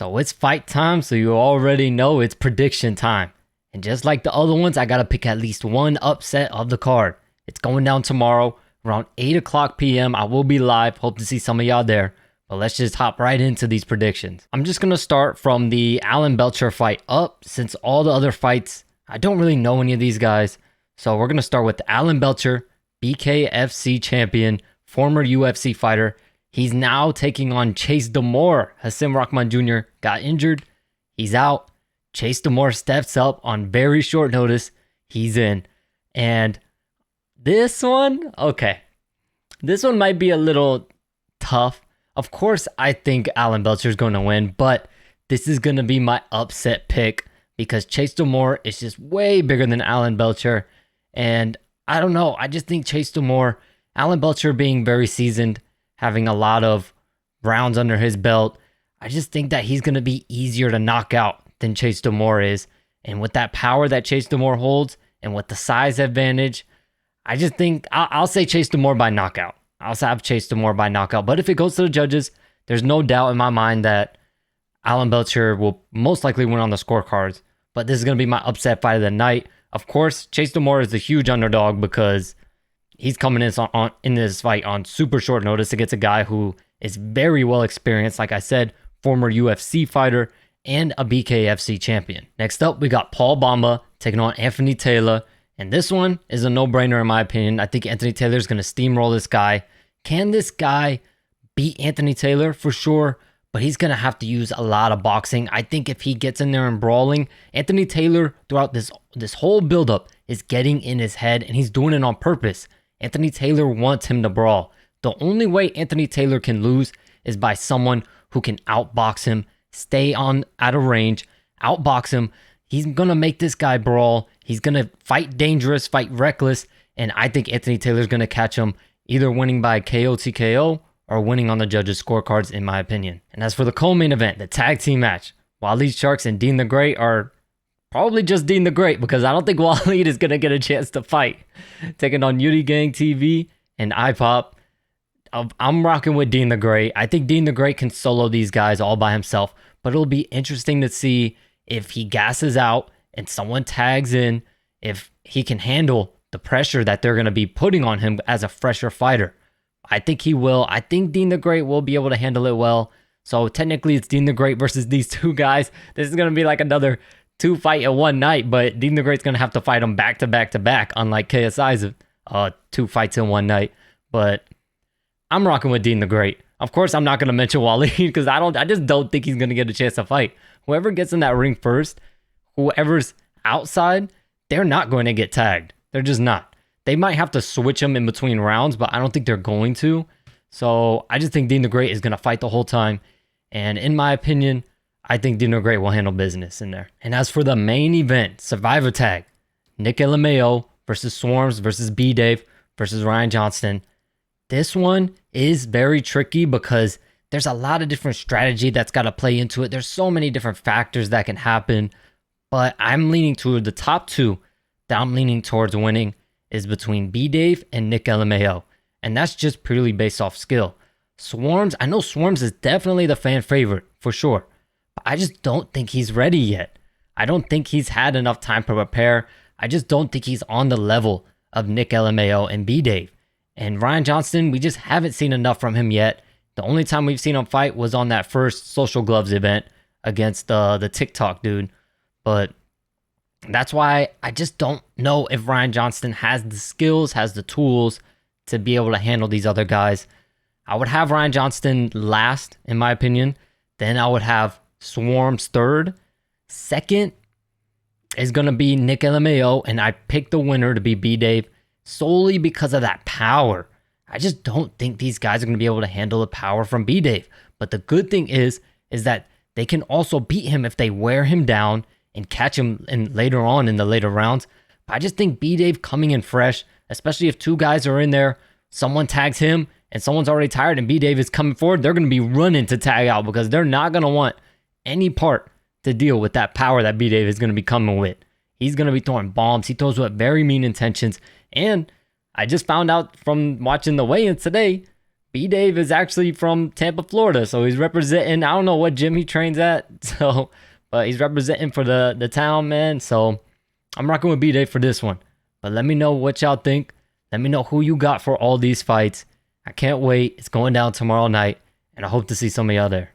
So it's fight time, so you already know it's prediction time. And just like the other ones, I gotta pick at least one upset of the card. It's going down tomorrow around 8 o'clock p.m. I will be live. Hope to see some of y'all there. But let's just hop right into these predictions. I'm just gonna start from the Alan Belcher fight up, since all the other fights, I don't really know any of these guys. So we're gonna start with Alan Belcher, BKFC champion, former UFC fighter. He's now taking on Chase Damore. Hassan Rahman Jr. got injured. He's out. Chase Damore steps up on very short notice. He's in. And this one, okay. This one might be a little tough. Of course, I think Alan Belcher is going to win, but this is going to be my upset pick because Chase Damore is just way bigger than Alan Belcher. And I don't know. I just think Chase Damore, Alan Belcher being very seasoned, having a lot of rounds under his belt, I just think that he's going to be easier to knock out than Chase Damore is. And with that power that Chase Damore holds and with the size advantage, I just think I'll say Chase Damore by knockout. I'll have Chase Damore by knockout. But if it goes to the judges, there's no doubt in my mind that Alan Belcher will most likely win on the scorecards. But this is going to be my upset fight of the night. Of course, Chase Damore is a huge underdog because he's coming in this fight on super short notice against a guy who is very well experienced. Like I said, former UFC fighter and a BKFC champion. Next up, we got Paul Bamba taking on Anthony Taylor. And this one is a no-brainer in my opinion. I think Anthony Taylor is going to steamroll this guy. Can this guy beat Anthony Taylor? For sure. But he's going to have to use a lot of boxing. I think if he gets in there and brawling, Anthony Taylor throughout this whole buildup is getting in his head and he's doing it on purpose. Anthony Taylor wants him to brawl. The only way Anthony Taylor can lose is by someone who can outbox him, stay out of range, outbox him. He's going to make this guy brawl. He's going to fight dangerous, fight reckless, and I think Anthony Taylor's going to catch him either winning by KO TKO or winning on the judges' scorecards, in my opinion. And as for the co-main event, the tag team match, Waleed Sharks and Dean the Great are probably just Dean the Great because I don't think Waleed is going to get a chance to fight. Taking on Yuri Gang TV and iPop. I'm rocking with Dean the Great. I think Dean the Great can solo these guys all by himself, but it'll be interesting to see if he gasses out and someone tags in, if he can handle the pressure that they're going to be putting on him as a fresher fighter. I think he will. I think Dean the Great will be able to handle it well. So technically it's Dean the Great versus these two guys. This is going to be like another 2 fight in one night, but Dean the Great's going to have to fight him back to back to back, unlike KSI's 2 fights in one night. But I'm rocking with Dean the Great. Of course, I'm not going to mention Waleed because I just don't think he's going to get a chance to fight. Whoever gets in that ring first, whoever's outside, they're not going to get tagged. They're just not. They might have to switch them in between rounds, but I don't think they're going to. So I just think Dean the Great is going to fight the whole time. And in my opinion, I think Dean the Great will handle business in there. And as for the main event, Survivor Tag, Nick LMAO versus Swarms versus B-Dave versus Ryan Johnston. This one is very tricky because there's a lot of different strategy that's got to play into it. There's so many different factors that can happen, but I'm leaning toward the top two that I'm leaning towards winning is between B-Dave and Nick LMAO. And that's just purely based off skill. Swarms, I know Swarms is definitely the fan favorite for sure, but I just don't think he's ready yet. I don't think he's had enough time to prepare. I just don't think he's on the level of Nick LMAO and B-Dave. And Ryan Johnston, we just haven't seen enough from him yet. The only time we've seen him fight was on that first Social Gloves event against the TikTok dude. But that's why I just don't know if Ryan Johnston has the skills, has the tools to be able to handle these other guys. I would have Ryan Johnston last, in my opinion. Then I would have Swarms third. Second is going to be Nick LMAO, and I picked the winner to be B-Dave solely because of that power. I just don't think these guys are going to be able to handle the power from B-Dave. But the good thing is that they can also beat him if they wear him down and catch him later on in the later rounds. But I just think B-Dave coming in fresh, especially if two guys are in there, someone tags him and someone's already tired and B-Dave is coming forward, they're going to be running to tag out because they're not going to want any part to deal with that power that B-Dave is going to be coming with. He's going to be throwing bombs. He throws with very mean intentions. And I just found out from watching the weigh-ins today, B Dave is actually from Tampa, Florida, so he's representing. I don't know what gym he trains at, so but he's representing for the town, man. So I'm rocking with B Dave for this one. But let me know what y'all think. Let me know who you got for all these fights. I can't wait. It's going down tomorrow night, and I hope to see some of y'all there.